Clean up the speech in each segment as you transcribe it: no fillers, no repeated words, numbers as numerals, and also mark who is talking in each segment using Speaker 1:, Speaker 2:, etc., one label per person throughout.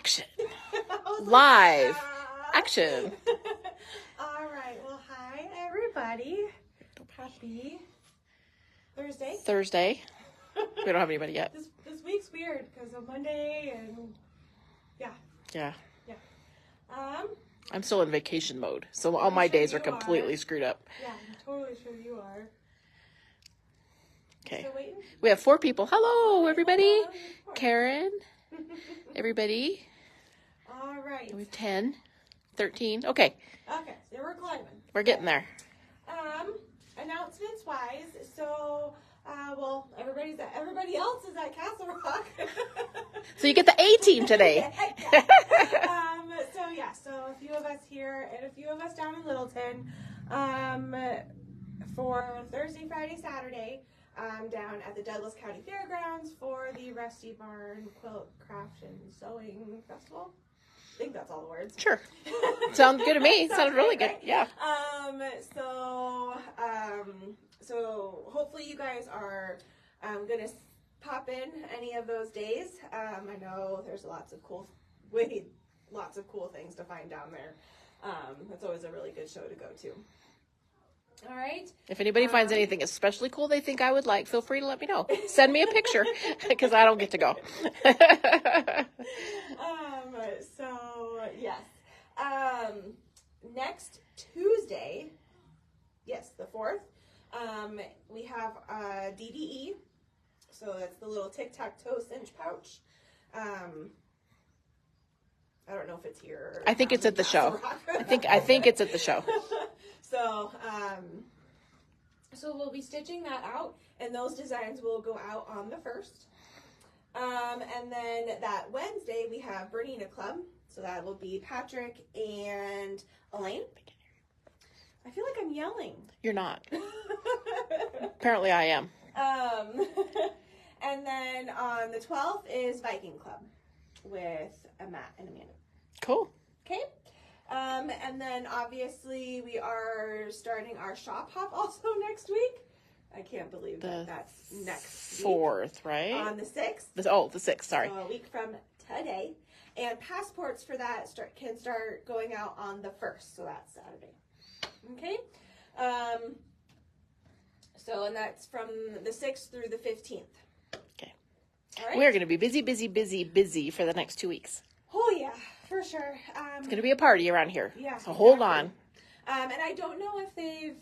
Speaker 1: Action. Live. Action.
Speaker 2: All right. Well, hi, everybody. Happy Thursday.
Speaker 1: Thursday. We don't have anybody yet.
Speaker 2: This week's weird because of Monday and yeah.
Speaker 1: Yeah.
Speaker 2: Yeah.
Speaker 1: I'm still in vacation mode, so all my days are completely screwed up.
Speaker 2: Yeah, I'm totally sure you are.
Speaker 1: Okay.
Speaker 2: Still waiting?
Speaker 1: We have 4 people. Hello, everybody.
Speaker 2: Hello.
Speaker 1: Karen. Everybody.
Speaker 2: All right.
Speaker 1: We have 10, 13. Okay.
Speaker 2: Okay, so we're climbing.
Speaker 1: We're getting there.
Speaker 2: Announcements wise, so well, everybody else is at Castle Rock.
Speaker 1: So you get the A team today.
Speaker 2: So a few of us here and a few of us down in Littleton, for Thursday, Friday, Saturday, down at the Douglas County Fairgrounds for the Rusty Barn Quilt Craft and Sewing Festival. I think that's all the words.
Speaker 1: Sure. Sounds good to me. Sounds really good.
Speaker 2: Right?
Speaker 1: Yeah.
Speaker 2: So hopefully you guys are gonna pop in any of those days. I know there's lots of cool things to find down there. It's always a really good show to go to. All right.
Speaker 1: If anybody finds anything especially cool they think I would like, feel free to let me know. Send me a picture because I don't get to go.
Speaker 2: So yes. Next Tuesday, yes, the 4th, we have DDE. So that's the little tic-tac-toe cinch pouch. I don't know if it's here.
Speaker 1: I think it's at the show. I think it's at the show.
Speaker 2: So we'll be stitching that out, and those designs will go out on the 1st. And then that Wednesday we have Bernina Club. So that will be Patrick and Elaine. I feel like I'm yelling.
Speaker 1: You're not. Apparently I am.
Speaker 2: And then on the 12th is Viking Club with Matt and Amanda.
Speaker 1: Cool.
Speaker 2: Okay. And then obviously we are starting our shop hop also next week. I can't believe that's next week.
Speaker 1: 4th, right?
Speaker 2: On the 6th.
Speaker 1: The 6th, sorry.
Speaker 2: So a week from today. And passports for that can start going out on the 1st, so that's Saturday. Okay? And that's from the 6th through the 15th.
Speaker 1: Okay.
Speaker 2: All right?
Speaker 1: We're going to be busy for the next 2 weeks.
Speaker 2: Oh, yeah, for sure.
Speaker 1: It's going to be a party around here.
Speaker 2: Yeah.
Speaker 1: So hold on.
Speaker 2: And I don't know if they've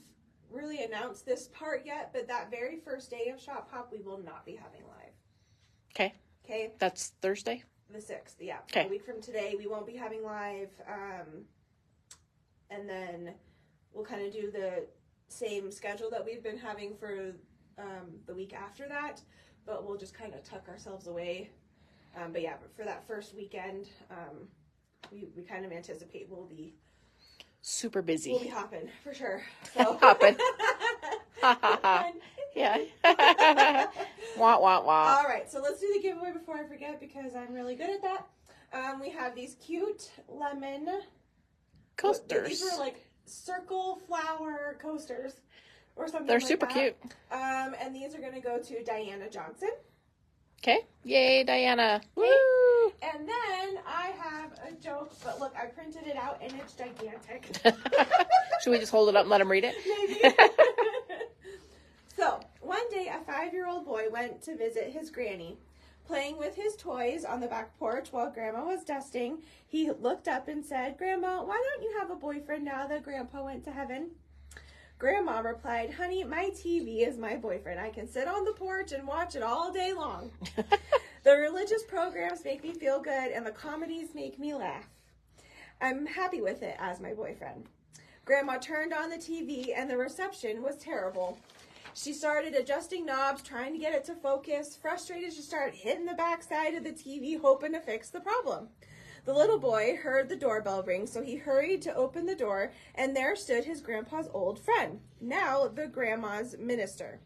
Speaker 2: really announced this part yet, but that very first day of Shop Hop, we will not be having live.
Speaker 1: Okay.
Speaker 2: Okay?
Speaker 1: That's Thursday?
Speaker 2: The 6th, yeah.
Speaker 1: Okay.
Speaker 2: A week from today, we won't be having live. And then we'll kind of do the same schedule that we've been having for the week after that, but we'll just kind of tuck ourselves away. But for that first weekend, we kind of anticipate we'll be
Speaker 1: super busy.
Speaker 2: We'll be hopping for sure. So.
Speaker 1: Hopping. Yeah. Wah, wah, wah.
Speaker 2: All right, so let's do the giveaway before I forget because I'm really good at that. We have these cute lemon
Speaker 1: coasters.
Speaker 2: These are like circle flower coasters or something.
Speaker 1: They're
Speaker 2: like
Speaker 1: super
Speaker 2: that.
Speaker 1: Cute.
Speaker 2: And these are going to go to Diana Johnson.
Speaker 1: Okay. Yay, Diana.
Speaker 2: Okay.
Speaker 1: Woo!
Speaker 2: And then I have a joke, but look, I printed it out and it's gigantic.
Speaker 1: Should we just hold it up and let him read it?
Speaker 2: Maybe. So, one day a 5-year-old boy went to visit his granny. Playing with his toys on the back porch while Grandma was dusting, he looked up and said, "Grandma, why don't you have a boyfriend now that Grandpa went to heaven?" Grandma replied, "Honey, my TV is my boyfriend. I can sit on the porch and watch it all day long. The religious programs make me feel good and the comedies make me laugh. I'm happy with it as my boyfriend." Grandma turned on the TV and the reception was terrible. She started adjusting knobs, trying to get it to focus. Frustrated, she started hitting the backside of the TV, hoping to fix the problem. The little boy heard the doorbell ring, so he hurried to open the door, and there stood his grandpa's old friend, now the grandma's minister.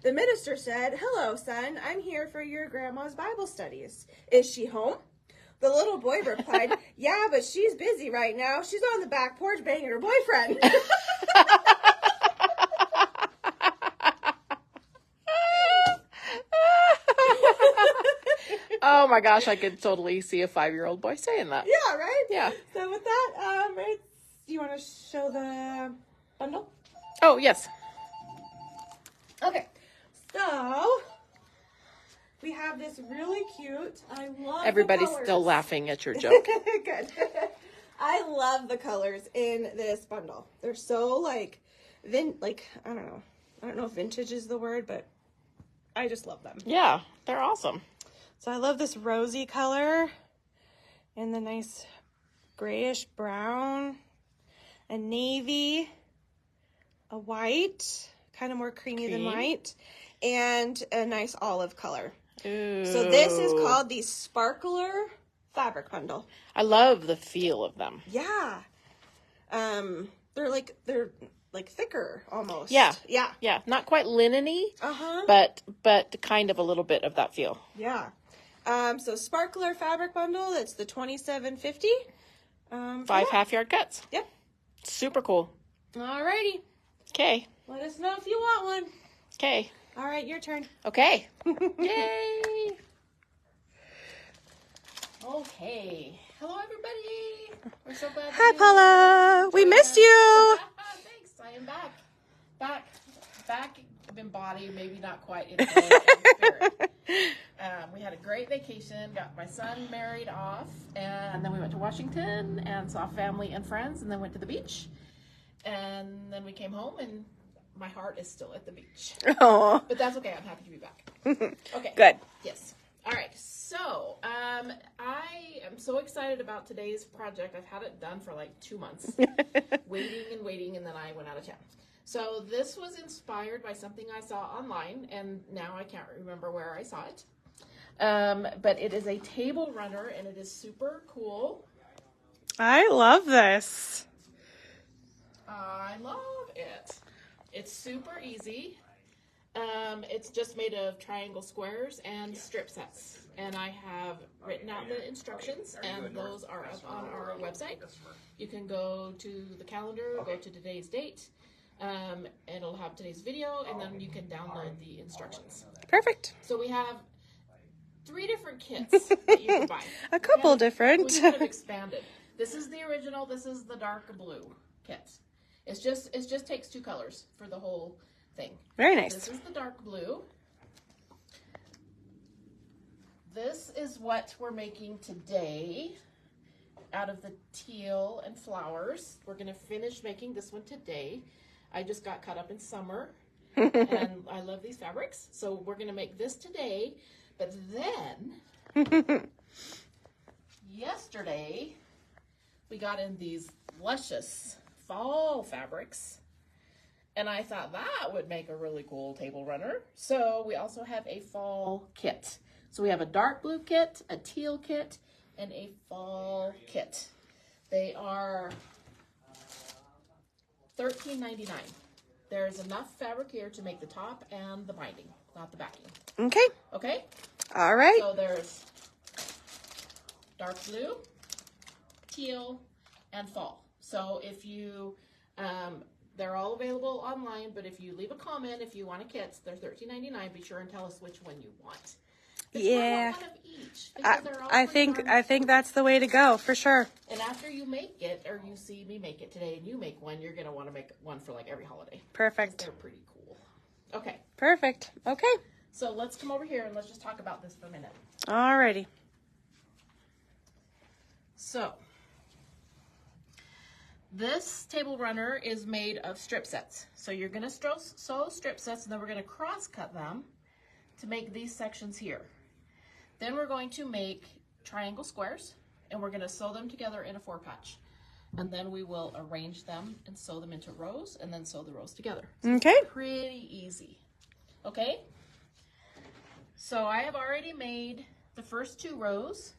Speaker 2: The minister said, "Hello, son. I'm here for your grandma's Bible studies. Is she home?" The little boy replied, "Yeah, but she's busy right now. She's on the back porch banging her boyfriend."
Speaker 1: Oh my gosh, I could totally see a 5-year-old boy saying that.
Speaker 2: Yeah, right?
Speaker 1: Yeah.
Speaker 2: So with that, do you want to show the bundle?
Speaker 1: Oh, yes.
Speaker 2: Okay. So we have this really cute. I love
Speaker 1: Everybody's
Speaker 2: the colors.
Speaker 1: still laughing at your joke.
Speaker 2: Good. I love the colors in this bundle. They're so like I don't know if vintage is the word, but I just love them.
Speaker 1: Yeah, they're awesome.
Speaker 2: So I love this rosy color and the nice grayish brown, a navy, a white, kind of more creamy than white, and a nice olive color.
Speaker 1: Ooh.
Speaker 2: So this is called the Sparkler Fabric Bundle.
Speaker 1: I love the feel of them.
Speaker 2: Yeah. They're like thicker almost.
Speaker 1: Yeah.
Speaker 2: Yeah.
Speaker 1: Yeah, not quite linen-y,
Speaker 2: Uh-huh.
Speaker 1: but kind of a little bit of that feel.
Speaker 2: Yeah. So Sparkler Fabric Bundle, that's the $27.50.
Speaker 1: 5 half-yard cuts.
Speaker 2: Yep.
Speaker 1: Super cool.
Speaker 2: Alrighty.
Speaker 1: Okay.
Speaker 2: Let us know if you want one.
Speaker 1: Okay.
Speaker 2: All right, your turn.
Speaker 1: Okay. Yay. Okay. Hello, everybody. We're so glad.
Speaker 2: Hi, Paula. We missed you.
Speaker 1: Thanks. I am back in body, maybe not quite in soul and spirit. We had a great vacation. Got my son married off, and then we went to Washington and saw family and friends, and then went to the beach, and then we came home, and my heart is still at the beach.
Speaker 2: Oh.
Speaker 1: But that's okay. I'm happy to be back. Okay.
Speaker 2: Good.
Speaker 1: Yes. All right. So, I am so excited about today's project. I've had it done for like 2 months, waiting, and then I went out of town. So this was inspired by something I saw online, and now I can't remember where I saw it. But it is a table runner, and it is super cool.
Speaker 2: I love this.
Speaker 1: I love it. It's super easy. It's just made of triangle squares and strip sets. And I have written out the instructions, and those are up on our website. You can go to the calendar, go to today's date, and it'll have today's video, and then you can download the instructions.
Speaker 2: Perfect.
Speaker 1: So we have 3 different kits that you can buy.
Speaker 2: A couple different.
Speaker 1: We kind of expanded. This is the original. This is the dark blue kit. It just takes 2 colors for the whole thing.
Speaker 2: Very nice.
Speaker 1: This is the dark blue. This is what we're making today out of the teal and flowers. We're going to finish making this one today. I just got caught up in summer, and I love these fabrics. So we're going to make this today. But then, yesterday, we got in these luscious fall fabrics. And I thought that would make a really cool table runner. So we also have a fall kit. So we have a dark blue kit, a teal kit, and a fall kit. They are $13.99. There's enough fabric here to make the top and the binding, not the backing.
Speaker 2: Okay.
Speaker 1: Okay?
Speaker 2: All right.
Speaker 1: So there's dark blue, teal, and fall. So if you, they're all available online, but if you leave a comment, if you want a kit, they're $13.99. Be sure and tell us which one you want.
Speaker 2: Yeah.
Speaker 1: One of each, because they're all
Speaker 2: I
Speaker 1: pretty
Speaker 2: think
Speaker 1: darn
Speaker 2: that's the way to go for sure.
Speaker 1: And after you make it, or you see me make it today, and you make one, you're gonna want to make one for like every holiday.
Speaker 2: Perfect.
Speaker 1: They're pretty cool. Okay,
Speaker 2: Perfect. Okay.
Speaker 1: so let's come over here and let's just talk about this for a minute.
Speaker 2: Alrighty.
Speaker 1: So this table runner is made of strip sets. So you're gonna sew strip sets, and then we're gonna cross cut them to make these sections here. Then we're going to make triangle squares, and we're going to sew them together in a 4-patch. And then we will arrange them and sew them into rows, and then sew the rows together. So
Speaker 2: Okay.
Speaker 1: it's pretty easy. Okay? So I have already made the first 2 rows.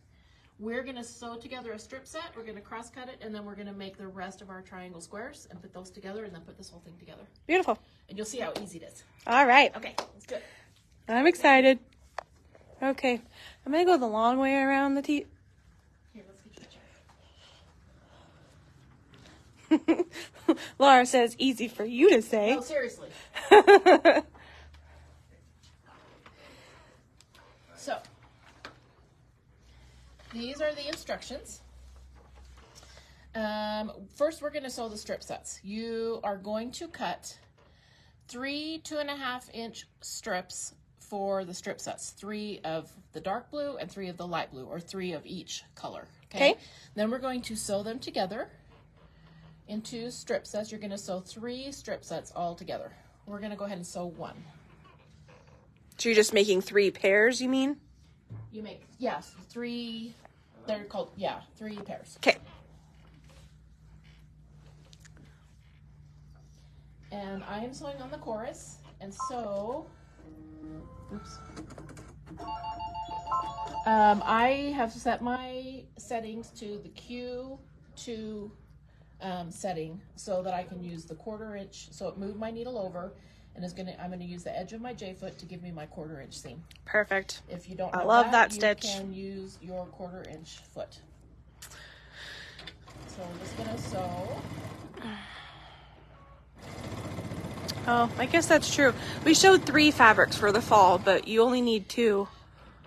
Speaker 1: We're going to sew together a strip set, we're going to cross cut it, and then we're going to make the rest of our triangle squares and put those together, and then put this whole thing together.
Speaker 2: Beautiful.
Speaker 1: And you'll see how easy it is.
Speaker 2: All right.
Speaker 1: Okay, let's do it.
Speaker 2: I'm excited. Okay. I'm going to go the long way around the
Speaker 1: Here, let's get you a chair.
Speaker 2: Laura says easy for you to say.
Speaker 1: No, seriously. So, these are the instructions. First, we're going to sew the strip sets. You are going to cut 3 2.5-inch strips for the strip sets. 3 of the dark blue and 3 of the light blue, or 3 of each color. Okay. Then we're going to sew them together into strip sets. You're going to sew 3 strip sets all together. We're going to go ahead and sew 1.
Speaker 2: So you're just making 3 pairs, you mean?
Speaker 1: You make, yes, 3, they're called, 3 pairs.
Speaker 2: Okay.
Speaker 1: And I am sewing on the chorus, and so, oops. I have set my settings to the Q2 setting so that I can use the 1/4 inch. So it moved my needle over, and I'm gonna use the edge of my J-foot to give me my 1/4 inch seam.
Speaker 2: Perfect.
Speaker 1: If you don't,
Speaker 2: I love that
Speaker 1: you
Speaker 2: stitch.
Speaker 1: can use your 1/4 inch foot. So I'm just gonna sew.
Speaker 2: Oh, I guess that's true. We showed 3 fabrics for the fall, but you only need 2.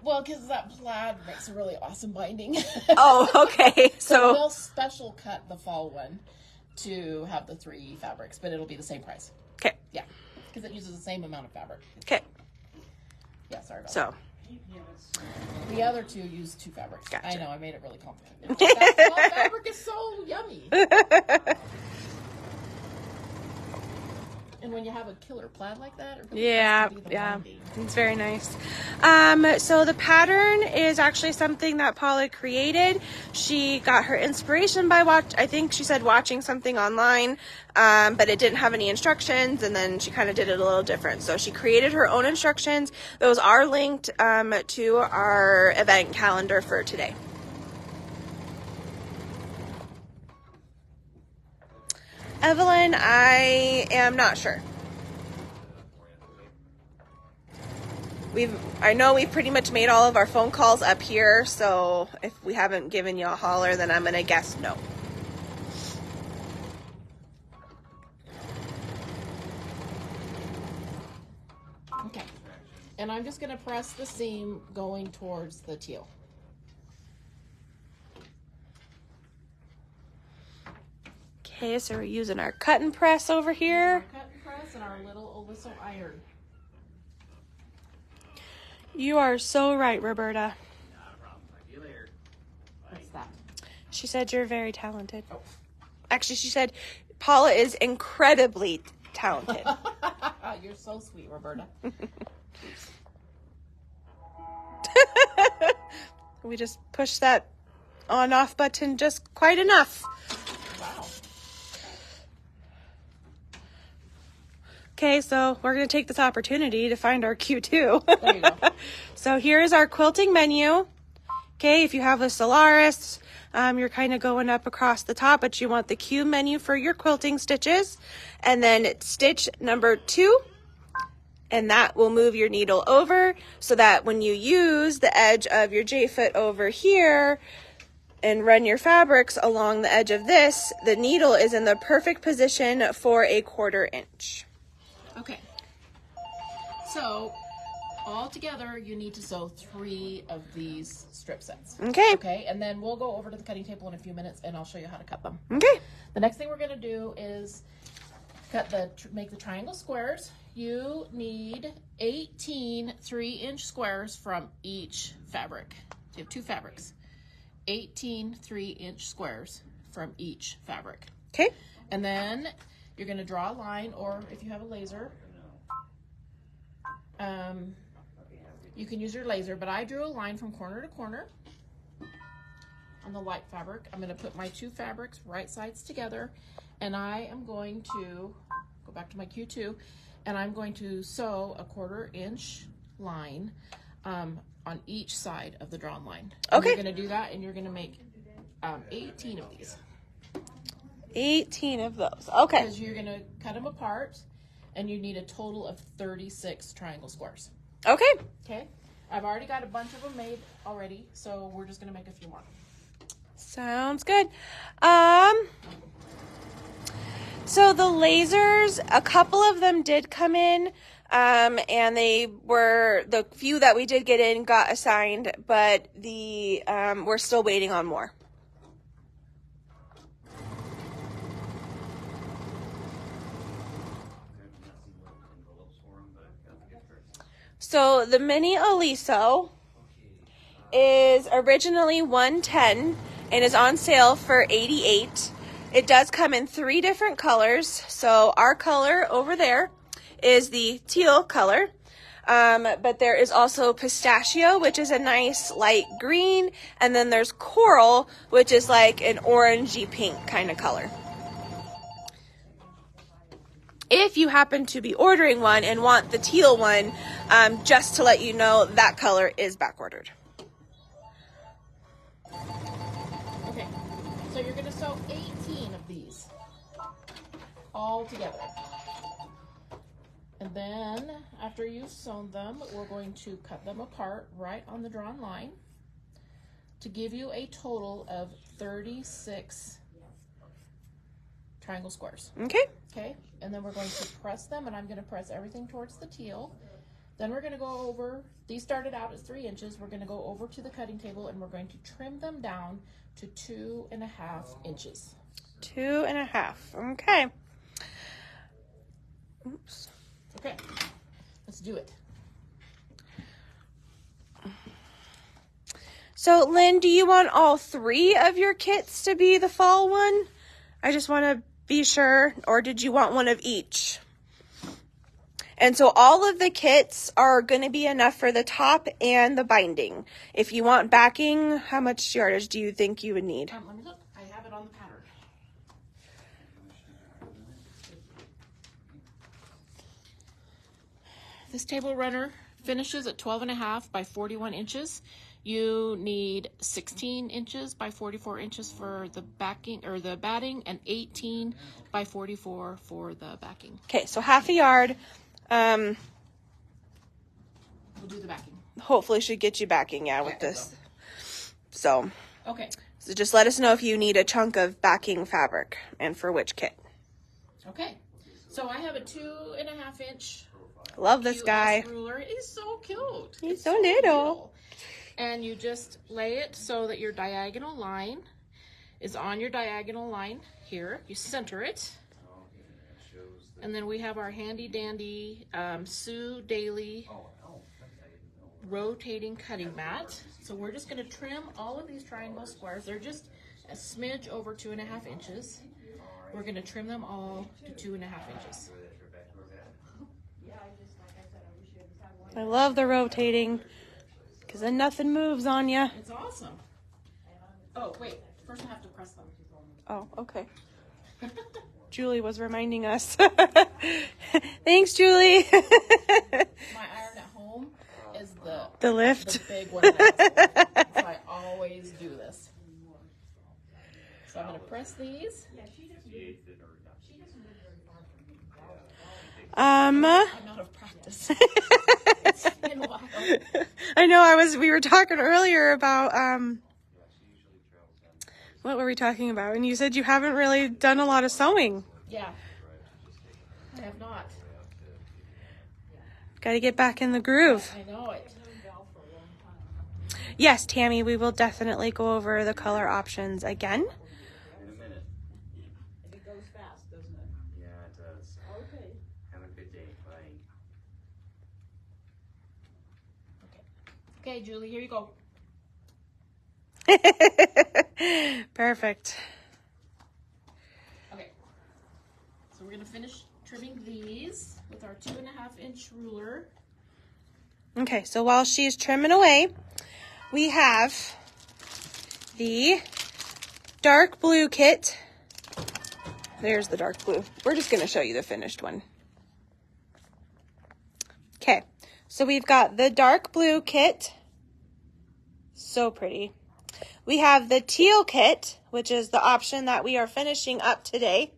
Speaker 1: Well, because that plaid makes a really awesome binding.
Speaker 2: Oh, okay.
Speaker 1: So we'll special cut the fall one to have the 3 fabrics, but it'll be the same price.
Speaker 2: Okay.
Speaker 1: Yeah, because it uses the same amount of fabric.
Speaker 2: Okay.
Speaker 1: Yeah, sorry about
Speaker 2: that.
Speaker 1: The other 2 use 2 fabrics.
Speaker 2: Gotcha.
Speaker 1: I know, I made it really complicated. That small fabric is so yummy. And when you have a killer plaid like that, it really has to be the binding.
Speaker 2: It's very nice. So the pattern is actually something that Paula created. She got her inspiration by I think she said watching something online, but it didn't have any instructions, and then she kind of did it a little different. So she created her own instructions. Those are linked to our event calendar for today. Evelyn, I am not sure. I know we've pretty much made all of our phone calls up here, so if we haven't given you a holler, then I'm going to guess no.
Speaker 1: Okay. And I'm just going to press the seam going towards the teal.
Speaker 2: Okay, so we're using our cut and press over here.
Speaker 1: Our cut and press and our little Oliso iron.
Speaker 2: You are so right, Roberta.
Speaker 1: What's that?
Speaker 2: She said you're very talented.
Speaker 1: Oh.
Speaker 2: Actually, she said Paula is incredibly talented.
Speaker 1: You're so sweet, Roberta.
Speaker 2: We just pushed that on-off button just quite enough.
Speaker 1: Wow.
Speaker 2: Okay, so we're going to take this opportunity to find our Q2.
Speaker 1: There you go.
Speaker 2: So here is our quilting menu. Okay, if you have a Solaris, you're kind of going up across the top, but you want the Q menu for your quilting stitches. And then stitch number 2, and that will move your needle over so that when you use the edge of your J-foot over here and run your fabrics along the edge of this, the needle is in the perfect position for a 1/4 inch.
Speaker 1: Okay. So, all together, you need to sew 3 of these strip sets.
Speaker 2: Okay.
Speaker 1: Okay, and then we'll go over to the cutting table in a few minutes, and I'll show you how to cut them.
Speaker 2: Okay.
Speaker 1: The next thing we're going to do is make the triangle squares. You need 18 3-inch squares from each fabric. So you have 2 fabrics. 18 3-inch squares from each fabric.
Speaker 2: Okay.
Speaker 1: And then you're going to draw a line, or if you have a laser, you can use your laser, but I drew a line from corner to corner on the white fabric. I'm going to put my 2 fabrics right sides together, and I am going to go back to my Q2, and I'm going to sew a 1/4 inch line on each side of the drawn line. And
Speaker 2: Okay.
Speaker 1: you're going to do that, and you're going to make 18 of these.
Speaker 2: 18 of those. Okay.
Speaker 1: Because you're going to cut them apart, and you need a total of 36 triangle squares.
Speaker 2: Okay.
Speaker 1: Okay? I've already got a bunch of them made already, so we're just going to make a few more.
Speaker 2: Sounds good. So the lasers, a couple of them did come in And the few that we did get in got assigned, but we're still waiting on more. So the mini Aliso is originally $110 and is on sale for $88. It does come in 3 different colors. So our color over there is the teal color, but there is also pistachio, which is a nice light green, and then there's coral, which is like an orangey pink kind of color. If you happen to be ordering one and want the teal one, just to let you know, that color is back ordered.
Speaker 1: Okay, so you're going to sew 18 of these all together. And then after you've sewn them, we're going to cut them apart right on the drawn line to give you a total of 36 triangle squares.
Speaker 2: Okay.
Speaker 1: Okay, and then we're going to press them, and I'm going to press everything towards the teal. Then we're going to go over, these started out as 3 inches. We're going to go over to the cutting table, and we're going to trim them down to 2.5 inches.
Speaker 2: 2.5, okay. Oops.
Speaker 1: Okay, let's do it.
Speaker 2: So, Lynn, do you want all 3 of your kits to be the fall one? I just want to be sure, or did you want one of each? And so all of the kits are going to be enough for the top and the binding. If you want backing, how much yardage do you think you would need?
Speaker 1: Let me look. I have it on the pattern. This table runner finishes at 12.5 by 41 inches. You need 16 inches by 44 inches for the backing or the batting, and 18 by 44 for the backing.
Speaker 2: Okay, so half a yard.
Speaker 1: We'll do the backing.
Speaker 2: Hopefully should get you backing, yeah, with this. So just let us know if you need a chunk of backing fabric and for which kit.
Speaker 1: Okay, so I have a 2.5 inch.
Speaker 2: Love this guy.
Speaker 1: Ruler. He's so cute.
Speaker 2: He's so little.
Speaker 1: And you just lay it so that your diagonal line is on your diagonal line here. You center it. And then we have our handy dandy Sue Daily rotating cutting mat. So we're just going to trim all of these triangle squares. They're just a smidge over 2.5 inches. We're going to trim them all to 2.5 inches.
Speaker 2: I love the rotating, because then nothing moves on you.
Speaker 1: It's awesome. Oh, wait. First I have to press them.
Speaker 2: Oh, okay. Julie was reminding us. Thanks, Julie.
Speaker 1: My iron at home is
Speaker 2: the lift.
Speaker 1: The big one. So I always do this. So I'm going to press these. I'm out of practice. It's been a while.
Speaker 2: I know. We were talking earlier about what were we talking about? And you said you haven't really done a lot of sewing.
Speaker 1: Yeah, I have not.
Speaker 2: Got to get back in the groove.
Speaker 1: I know it.
Speaker 2: Yes, Tammy, we will definitely go over the color options again.
Speaker 3: It goes fast, doesn't it?
Speaker 4: Yeah, it does.
Speaker 3: Okay.
Speaker 4: Have a good day. Bye.
Speaker 1: Okay, Julie, here you go.
Speaker 2: Perfect.
Speaker 1: Okay, so we're going to finish trimming these with our 2.5 inch ruler.
Speaker 2: Okay, so while she's trimming away, we have the dark blue kit. There's the dark blue. We're just going to show you the finished one. Okay, so we've got the dark blue kit. So pretty. We have the teal kit, which is the option that we are finishing up today.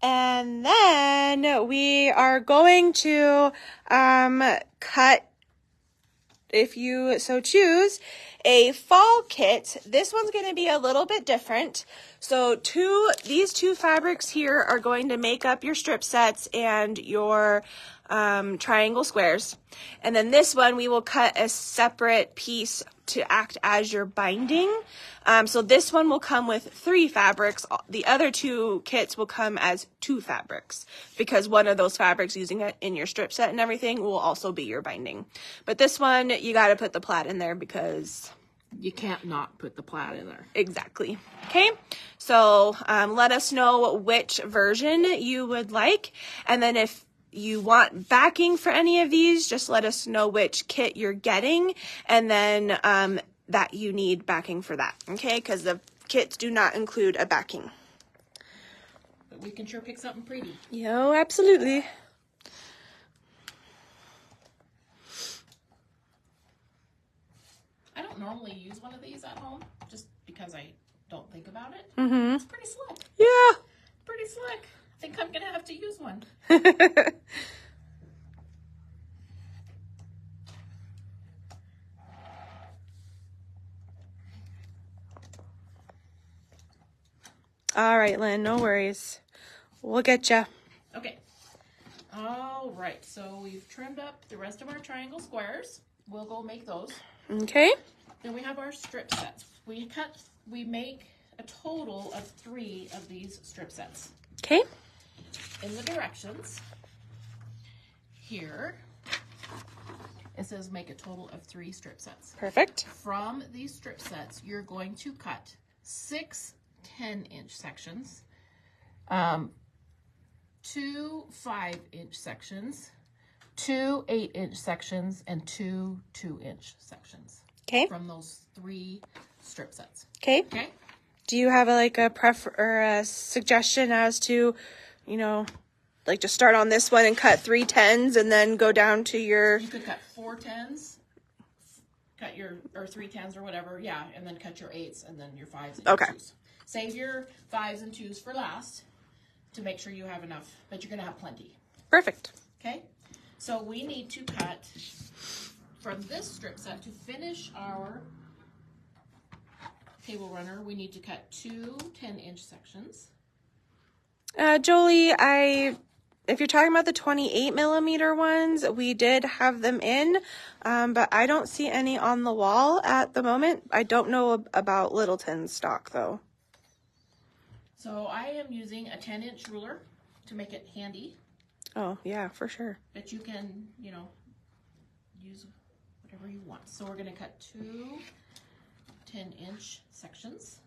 Speaker 2: And then we are going to cut if you so choose, a fall kit. This one's going to be a little bit different. So these two fabrics here are going to make up your strip sets and your triangle squares. And then this one, we will cut a separate piece to act as your binding. So this one will come with 3 fabrics. The other 2 kits will come as 2 fabrics because one of those fabrics using it in your strip set and everything will also be your binding. But this one, you got to put the plaid in there because
Speaker 1: you can't not put the plaid in there.
Speaker 2: Exactly. Okay, so let us know which version you would like. And then if you want backing for any of these, just let us know which kit you're getting. And then that you need backing for that. Okay, because the kits do not include a backing.
Speaker 1: But we can sure pick something pretty.
Speaker 2: Yo, absolutely.
Speaker 1: I don't normally use one of these at home just because I don't think about it.
Speaker 2: Mm-hmm.
Speaker 1: It's pretty slick.
Speaker 2: Yeah.
Speaker 1: Pretty slick. I think I'm going to have to use one.
Speaker 2: All right, Lynn, no worries. We'll get ya.
Speaker 1: Okay. All right. So we've trimmed up the rest of our triangle squares. We'll go make those.
Speaker 2: Okay.
Speaker 1: Then we have our strip sets. We make a total of 3 of these strip sets.
Speaker 2: Okay.
Speaker 1: In the directions here, it says make a total of 3 strip sets.
Speaker 2: Perfect.
Speaker 1: From these strip sets, you're going to cut 6 10-inch sections, 2 5-inch sections, 2 8-inch sections, and 2 2-inch sections.
Speaker 2: Okay.
Speaker 1: From those 3 strip sets.
Speaker 2: Okay.
Speaker 1: Okay.
Speaker 2: Do you have a suggestion as to, like just start on this one and cut 3 10s and then go down to your...
Speaker 1: You could cut 4 10s, or 3 10s or whatever, yeah, and then cut your 8s and then your 5s and your 2s. Save your 5s and 2s for last to make sure you have enough, but you're going to have plenty.
Speaker 2: Perfect.
Speaker 1: Okay? So we need to cut from this strip set to finish our table runner. We need to cut 2 10-inch sections.
Speaker 2: Jolie, if you're talking about the 28 millimeter ones, we did have them in, but I don't see any on the wall at the moment. I don't know about Littleton's stock though.
Speaker 1: So I am using a 10-inch ruler to make it handy.
Speaker 2: Oh, yeah, for sure.
Speaker 1: But you can, use whatever you want. So we're going to cut 2 10-inch sections.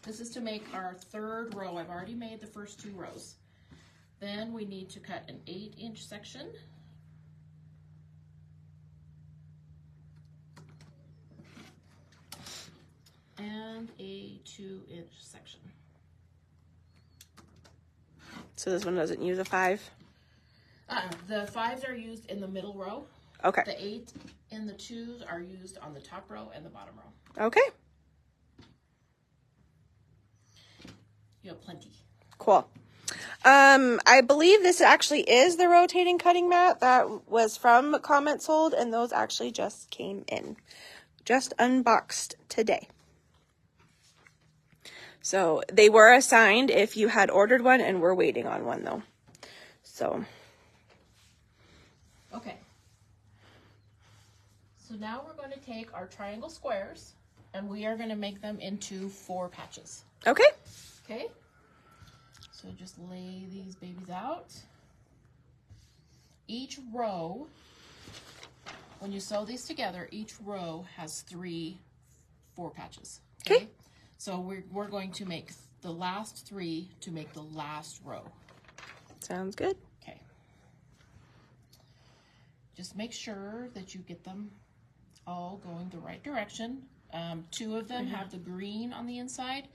Speaker 1: This is to make our 3rd row. I've already made the first 2 rows. Then we need to cut an 8-inch section. And a 2-inch section.
Speaker 2: So this one doesn't use a 5?
Speaker 1: The 5s are used in the middle row.
Speaker 2: Okay.
Speaker 1: The 8 and the 2s are used on the top row and the bottom row.
Speaker 2: Okay.
Speaker 1: You have plenty.
Speaker 2: Cool. I believe this actually is the rotating cutting mat that was from Comment Sold, and those actually just came in. Just unboxed today. So they were assigned if you had ordered one, and we're waiting on one though. So.
Speaker 1: Okay. So now we're going to take our triangle squares and we are going to make them into 4 patches.
Speaker 2: Okay.
Speaker 1: Okay. So just lay these babies out. Each row, when you sew these together, each row has 3 4 patches.
Speaker 2: Okay.
Speaker 1: So we're going to make the last 3 to make the last row.
Speaker 2: Sounds good.
Speaker 1: Okay. Just make sure that you get them all going the right direction. 2 of them have the green on the inside,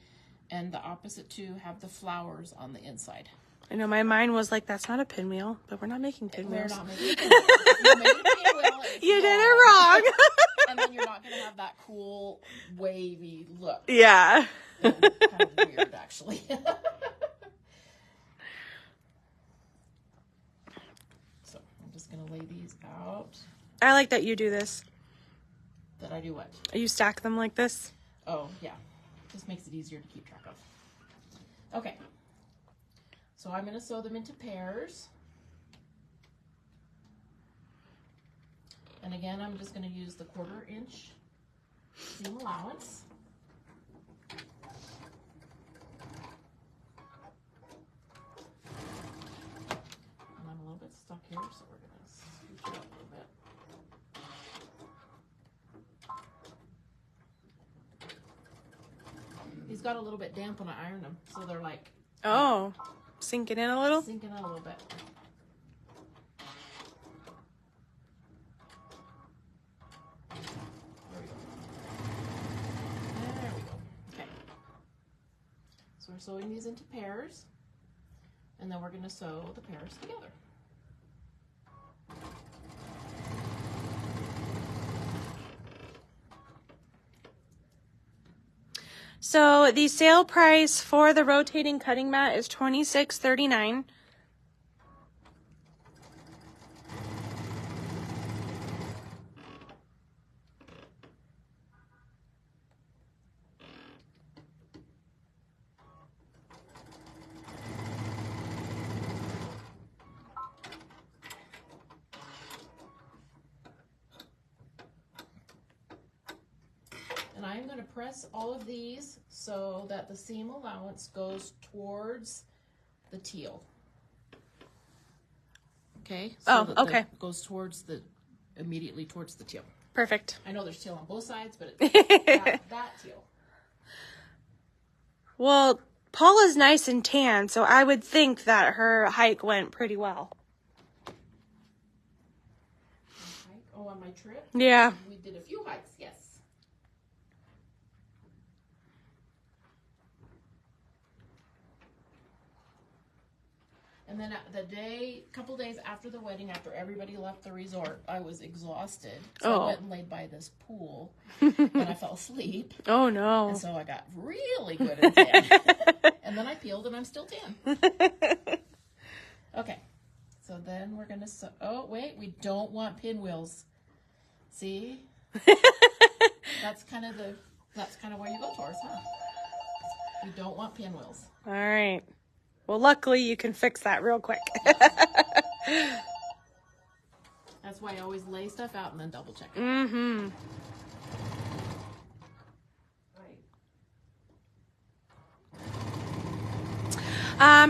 Speaker 1: and the opposite 2 have the flowers on the inside.
Speaker 2: I know my mind was like, that's not a pinwheel, but we're not making pinwheels.
Speaker 1: We're not making pinwheels. You're making pinwheel.
Speaker 2: You did it wrong.
Speaker 1: And then you're not going to have that cool, wavy look.
Speaker 2: Yeah.
Speaker 1: Kind of weird, actually. So I'm just going to lay these out.
Speaker 2: I like that you do this.
Speaker 1: That I do what?
Speaker 2: You stack them like this.
Speaker 1: Oh, yeah. Just makes it easier to keep track of. Okay. So I'm going to sew them into pairs. And again, I'm just going to use the 1/4 inch seam allowance. And I'm a little bit stuck here, so we're going to scooch it up a little bit. These got a little bit damp when I iron them, so they're like...
Speaker 2: Oh, sinking in a little?
Speaker 1: Sinking in a little bit. There we go. Okay. So we're sewing these into pairs, and then we're going to sew the pairs together.
Speaker 2: So the sale price for the rotating cutting mat is $26.39.
Speaker 1: And I'm going to press all of these so that the seam allowance goes towards the teal. Okay? So
Speaker 2: okay.
Speaker 1: Goes towards immediately towards the teal.
Speaker 2: Perfect.
Speaker 1: I know there's teal on both sides, but it's that teal.
Speaker 2: Well, Paula's nice and tan, so I would think that her hike went pretty well.
Speaker 1: Oh, on my trip?
Speaker 2: Yeah.
Speaker 1: We did a few hikes, yes. And then a couple days after the wedding, after everybody left the resort, I was exhausted. So I went and laid by this pool, and I fell asleep.
Speaker 2: Oh, no.
Speaker 1: And so I got really good and tan. And then I peeled, and I'm still tan. Okay. So then we're going to sew. Oh, wait. We don't want pinwheels. See? That's kind of where you go towards, huh? We don't want pinwheels.
Speaker 2: All right. Well, luckily you can fix that real quick.
Speaker 1: That's why I always lay stuff out and then double check it.
Speaker 2: Mm-hmm.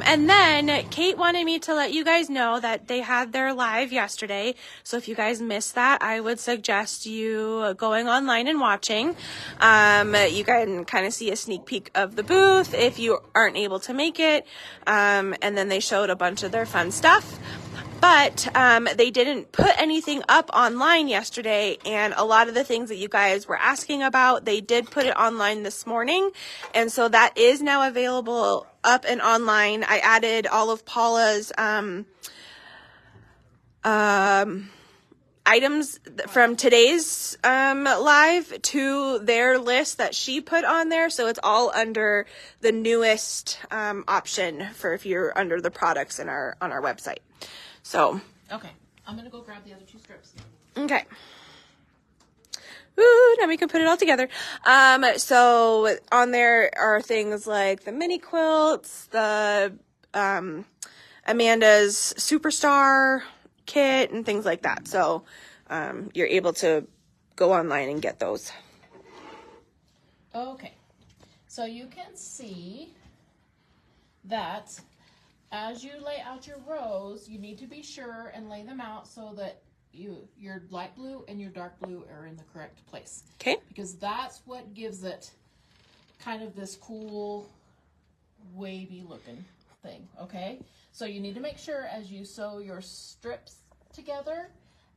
Speaker 2: And then Kate wanted me to let you guys know that they had their live yesterday. So if you guys missed that, I would suggest you going online and watching. You can kind of see a sneak peek of the booth if you aren't able to make it. And then they showed a bunch of their fun stuff. But they didn't put anything up online yesterday, and a lot of the things that you guys were asking about, they did put it online this morning, and so that is now available up and online. I added all of Paula's items from today's live to their list that she put on there, so it's all under the newest option for if you're under the products on our website. So.
Speaker 1: Okay. I'm going to go grab the other 2 strips.
Speaker 2: Okay. Ooh, now we can put it all together. So on there are things like the mini quilts, the Amanda's Superstar kit, and things like that. So you're able to go online and get those.
Speaker 1: Okay. So you can see that as you lay out your rows, you need to be sure and lay them out so that your light blue and your dark blue are in the correct place.
Speaker 2: Okay.
Speaker 1: Because that's what gives it kind of this cool, wavy looking thing, okay? So you need to make sure as you sew your strips together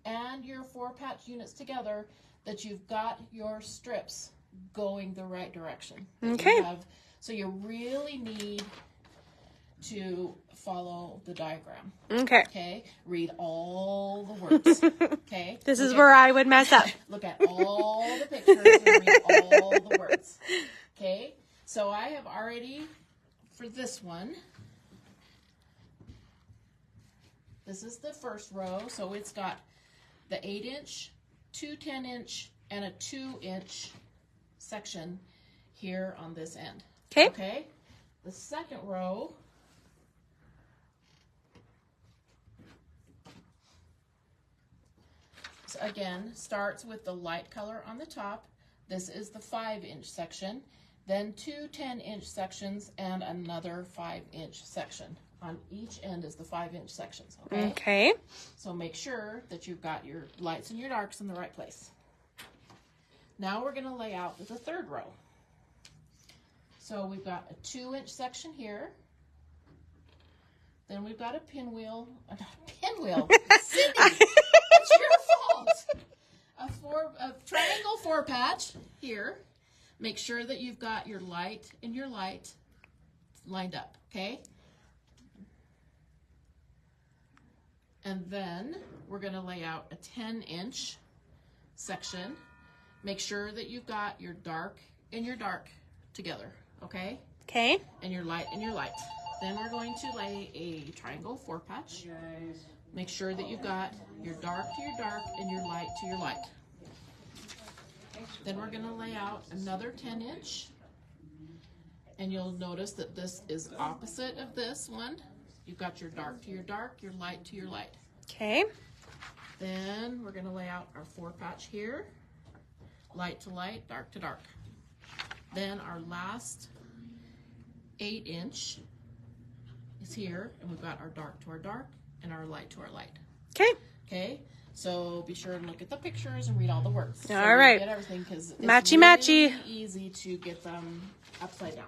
Speaker 1: and your 4-patch units together that you've got your strips going the right direction.
Speaker 2: Okay.
Speaker 1: So you really need to follow the diagram.
Speaker 2: Okay.
Speaker 1: Okay. Read all the words. Okay.
Speaker 2: This is where I would mess up.
Speaker 1: Look at all the pictures and read all the words. Okay. So I have already, for this one, this is the first row. So it's got the 8-inch, 2 10-inch, and a 2-inch section here on this end.
Speaker 2: Okay.
Speaker 1: Okay. The second row again starts with the light color on the top. This is the 5-inch section, then 2 10-inch sections and another 5-inch section. On each end is the 5-inch sections. Okay.
Speaker 2: Okay.
Speaker 1: So make sure that you've got your lights and your darks in the right place. Now we're going to lay out the third row. So we've got a 2-inch section here. Then we've got a pinwheel. Pinwheel. Cindy, it's your fault. A triangle 4-patch here. Make sure that you've got your light and your light lined up. Okay. And then we're going to lay out a 10-inch section. Make sure that you've got your dark and your dark together, okay?
Speaker 2: Okay.
Speaker 1: And your light and your light. Then we're going to lay a triangle 4-patch. Make sure that you've got your dark to your dark and your light to your light. Then we're going to lay out another 10-inch. And you'll notice that this is opposite of this one. You've got your dark to your dark, your light to your light.
Speaker 2: Okay.
Speaker 1: Then we're going to lay out our 4-patch here. Light to light, dark to dark. Then our last 8-inch is here. And we've got our dark to our dark and our light to our light.
Speaker 2: Okay.
Speaker 1: Okay. So be sure to look at the pictures and read all the words.
Speaker 2: All
Speaker 1: so
Speaker 2: right.
Speaker 1: Get everything because it's
Speaker 2: Matchy,
Speaker 1: really
Speaker 2: matchy.
Speaker 1: easy to get them upside down.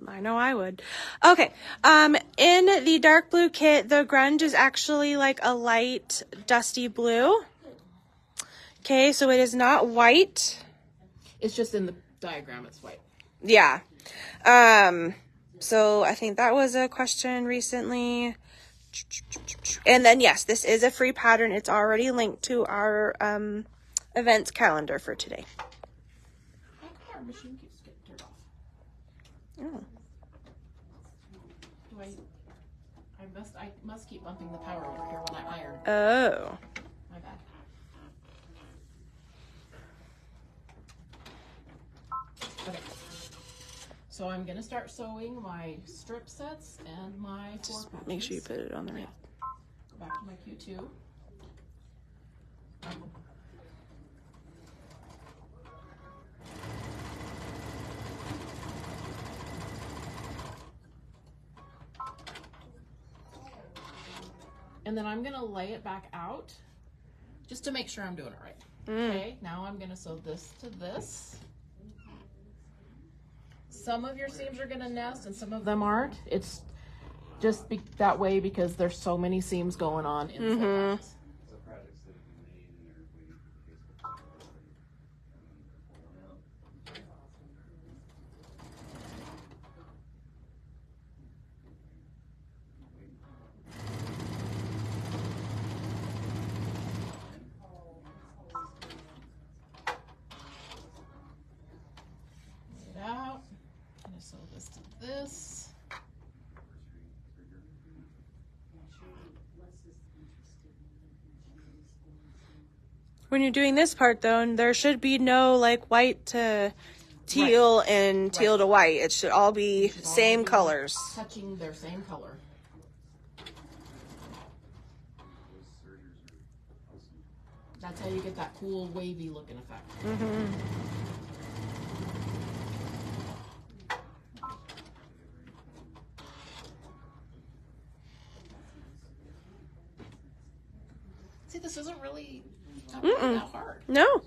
Speaker 2: I know I would. Okay. In the dark blue kit, the grunge is actually like a light dusty blue. Okay, so it is not white.
Speaker 1: It's just in the diagram, it's white.
Speaker 2: Yeah. So I think that was a question recently. And then yes, this is a free pattern. It's already linked to our events calendar for today.
Speaker 1: My car machine keeps getting turned off.
Speaker 2: Oh.
Speaker 1: I must keep bumping the power over here when I iron.
Speaker 2: Oh.
Speaker 1: My bad. Okay. So I'm gonna start sewing my strip sets and my 4 patches.
Speaker 2: Make sure you put it on the right.
Speaker 1: Go back to my Q2. And then I'm gonna lay it back out just to make sure I'm doing it right. Okay, now I'm gonna sew this to this. Some of your seams are gonna nest and some of them aren't. It's just that way because there's so many seams going on in the 4 patches. Out. I'm gonna sew this to this.
Speaker 2: When you're doing this part though, there should be no like white to teal and teal to white. It should all be same colors.
Speaker 1: Touching their same color. That's how you get that cool wavy looking effect. See, this isn't really that hard.
Speaker 2: No.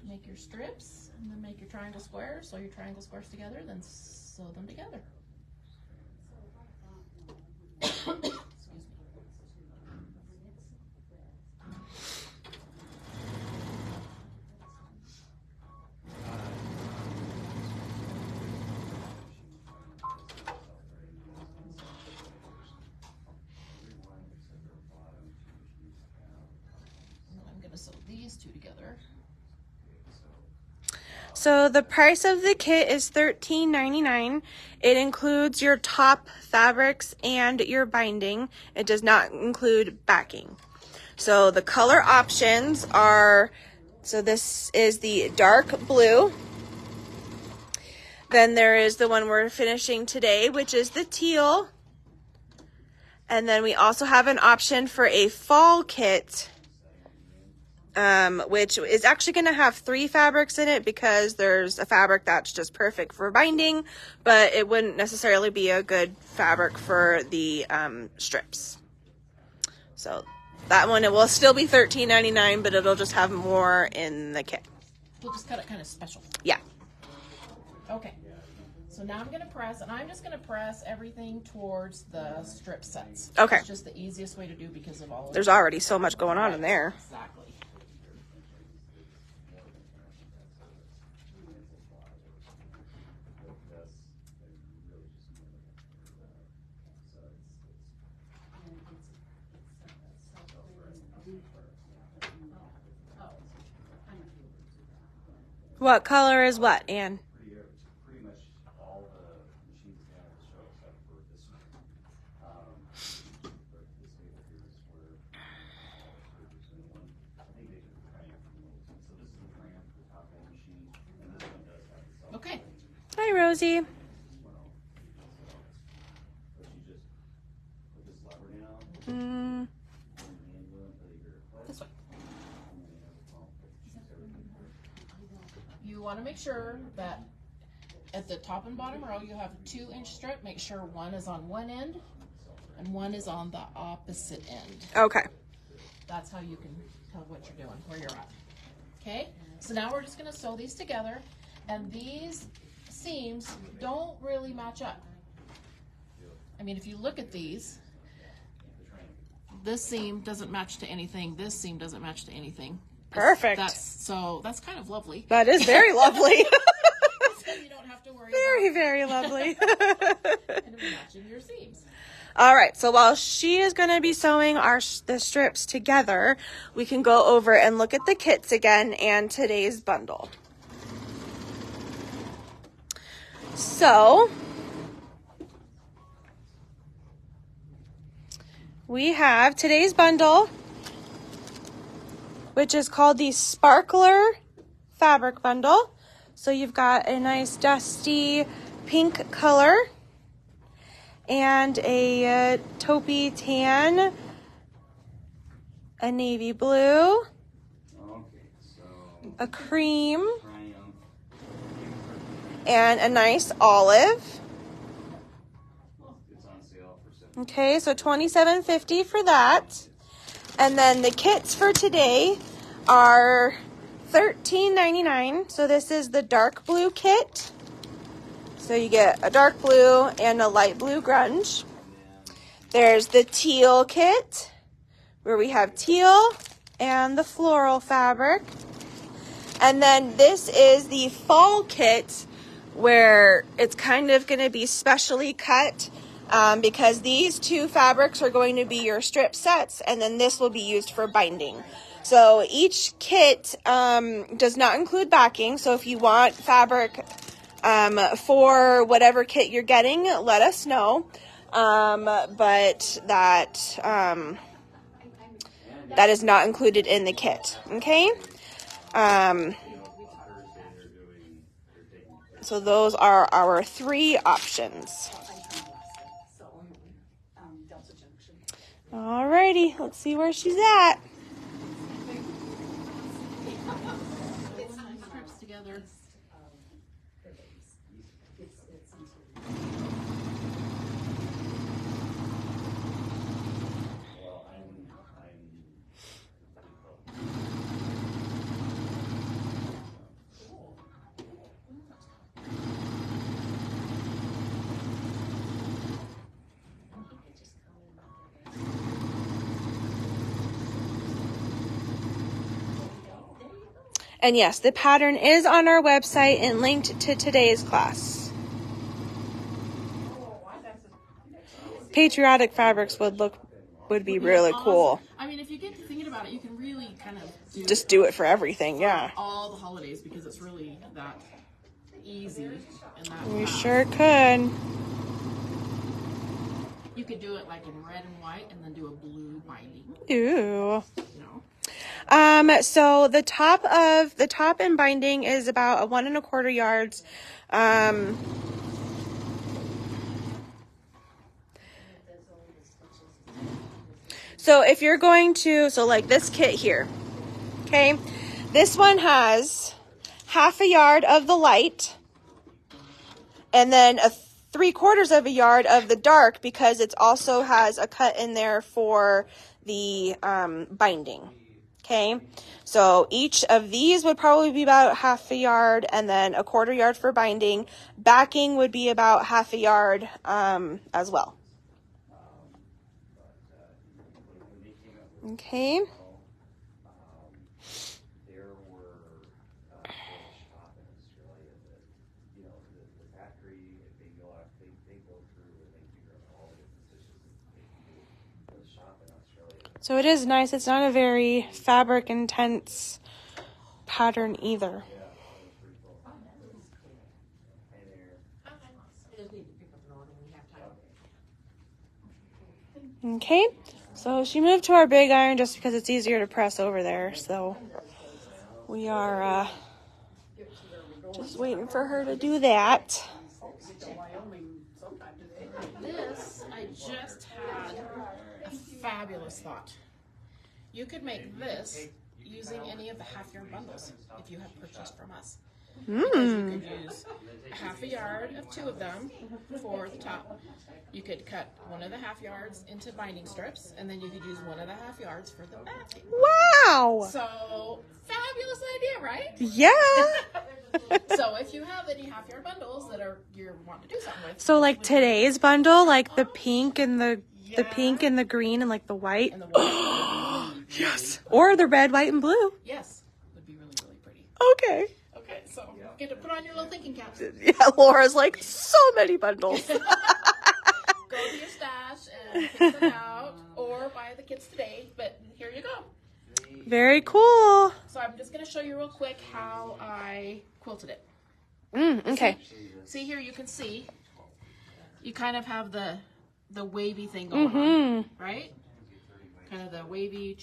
Speaker 1: Make your strips, and then make your triangle squares. Sew your triangle squares together, then sew them together. Excuse me. I'm going to sew these two together.
Speaker 2: So the price of the kit is $13.99. It includes your top fabrics and your binding. It does not include backing. So the color options are, so this is the dark blue. Then there is the one we're finishing today, which is the teal. And then we also have an option for a fall kit, which is actually going to have 3 fabrics in it because there's a fabric that's just perfect for binding, but it wouldn't necessarily be a good fabric for the strips. So that one, it will still be $13.99, but it'll just have more in the kit.
Speaker 1: We'll just cut it kind of special.
Speaker 2: Yeah.
Speaker 1: Okay. So now I'm going to press, and I'm just going to press everything towards the strip sets.
Speaker 2: Okay.
Speaker 1: It's just the easiest way to do because of all of
Speaker 2: There's already so much going on in there.
Speaker 1: Exactly.
Speaker 2: What color is what, Anne?
Speaker 4: Pretty much all the machines that have show except for this one. But this table here is where there's only one. I think they took the crank from those. So this is the crank, the top end machine, and this one does have the self.
Speaker 1: Okay.
Speaker 2: Hi, Rosie.
Speaker 4: But you just put this lever down.
Speaker 1: This way. You want to make sure that at the top and bottom row you have a 2-inch strip. Make sure one is on one end and one is on the opposite end.
Speaker 2: Okay.
Speaker 1: That's how you can tell what you're doing, where you're at. Okay, so now we're just going to sew these together, and these seams don't really match up. I mean, if you look at these, this seam doesn't match to anything, this seam doesn't match to anything.
Speaker 2: Perfect.
Speaker 1: That's kind of lovely.
Speaker 2: That is very lovely.
Speaker 1: So you don't have to worry
Speaker 2: Very lovely.
Speaker 1: about matching your seams.
Speaker 2: All right, so while she is going to be sewing the strips together, we can go over and look at the kits again and today's bundle. So we have today's bundle, which is called the Sparkler Fabric Bundle. So you've got a nice dusty pink color and a taupey tan, a navy blue,
Speaker 4: Okay, so
Speaker 2: a cream,
Speaker 4: triumph.
Speaker 2: and a nice olive.
Speaker 4: It's on sale for $7.
Speaker 2: Okay, so $27.50 for that. And then the kits for today are $13.99. So this is the dark blue kit. So you get a dark blue and a light blue grunge. There's the teal kit, where we have teal and the floral fabric. And then this is the fall kit, where it's kind of going to be specially cut. Because these 2 fabrics are going to be your strip sets, and then this will be used for binding. So each kit does not include backing. So if you want fabric for whatever kit you're getting, let us know. But that is not included in the kit. Okay. So those are our 3 options. Alrighty, let's see where she's at.
Speaker 1: Strips together.
Speaker 2: And yes, the pattern is on our website and linked to today's class. Patriotic fabrics would be really cool.
Speaker 1: I mean, if you get to thinking about it, you can really kind of
Speaker 2: Just do it for everything, yeah.
Speaker 1: all the holidays because it's really that easy and that
Speaker 2: We
Speaker 1: fast.
Speaker 2: sure could.
Speaker 1: You could do it like in red and white and then do a blue binding.
Speaker 2: Ooh.
Speaker 1: You
Speaker 2: So the top and binding is about 1 1/4 yards. So if you're going to, so like this kit here, okay, this one has 1/2 yard of the light and then 3/4 yard of the dark, because it also has a cut in there for the binding. Okay, so each of these would probably be about 1/2 yard, and then 1/4 yard for binding. Backing would be about 1/2 yard as well. Okay.
Speaker 4: There were a shop in Australia that, you know, the factory, they go out, they go through and they figure out all the different stitches that they can do. The shop in Australia.
Speaker 2: So it is nice. It's not a very fabric intense pattern either.
Speaker 4: Yeah, that was pretty cool. Hey there.
Speaker 2: Okay. So she moved to our big iron just because it's easier to press over there. So we are just waiting for her to do that.
Speaker 1: This, I just had a fabulous thought. You could make this using any of the 1/2 yard bundles if you have purchased from us. Because you could use 1/2 yard of 2 of them for the top. You could cut 1 of the 1/2 yards into binding strips, and then you could use 1 of the 1/2 yards for the backing.
Speaker 2: Wow!
Speaker 1: So, fabulous idea, right?
Speaker 2: Yeah!
Speaker 1: So if you have any 1/2 yard bundles that you're wanting to do something with.
Speaker 2: So like today's bundle, like the pink and the pink and the green and like the white.
Speaker 1: And the white.
Speaker 2: Yes. Or the red, white, and blue.
Speaker 1: Yes. Would be really, really pretty.
Speaker 2: Okay.
Speaker 1: Okay, so get to put on your little thinking caps.
Speaker 2: Yeah, Laura's like, so many bundles.
Speaker 1: Go to your stash and pick them out, or buy the kits today, but here you go.
Speaker 2: Very cool.
Speaker 1: So I'm just going to show you real quick how I quilted it.
Speaker 2: Okay.
Speaker 1: See here, you can see, you kind of have the wavy thing going on, right? Kind of the wavy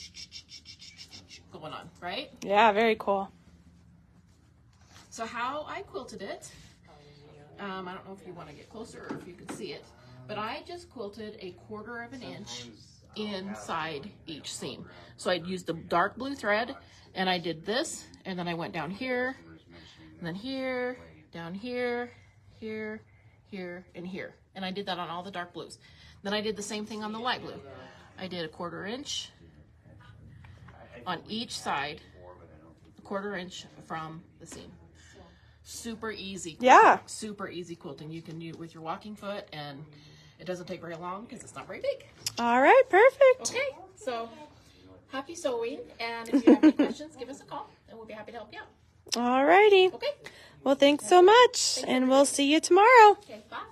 Speaker 1: going on, right?
Speaker 2: Yeah, very cool.
Speaker 1: So how I quilted it, I don't know if you want to get closer or if you can see it, but I just quilted 1/4 inch inside each seam. So I'd used the dark blue thread, and I did this, and then I went down here, and then here, down here, here, here, and here. And I did that on all the dark blues. Then I did the same thing on the light blue. I did 1/4 inch on each side, 1/4 inch from the seam. Super easy quilting.
Speaker 2: Yeah.
Speaker 1: Super easy quilting. You can use it with your walking foot, and it doesn't take very long because it's not very big.
Speaker 2: All right, perfect.
Speaker 1: Okay, so happy sewing, and if you have any questions, give us a call, and we'll be happy to help you out.
Speaker 2: All righty.
Speaker 1: Okay?
Speaker 2: Well, thanks so much, and we'll see you tomorrow.
Speaker 1: Okay, bye.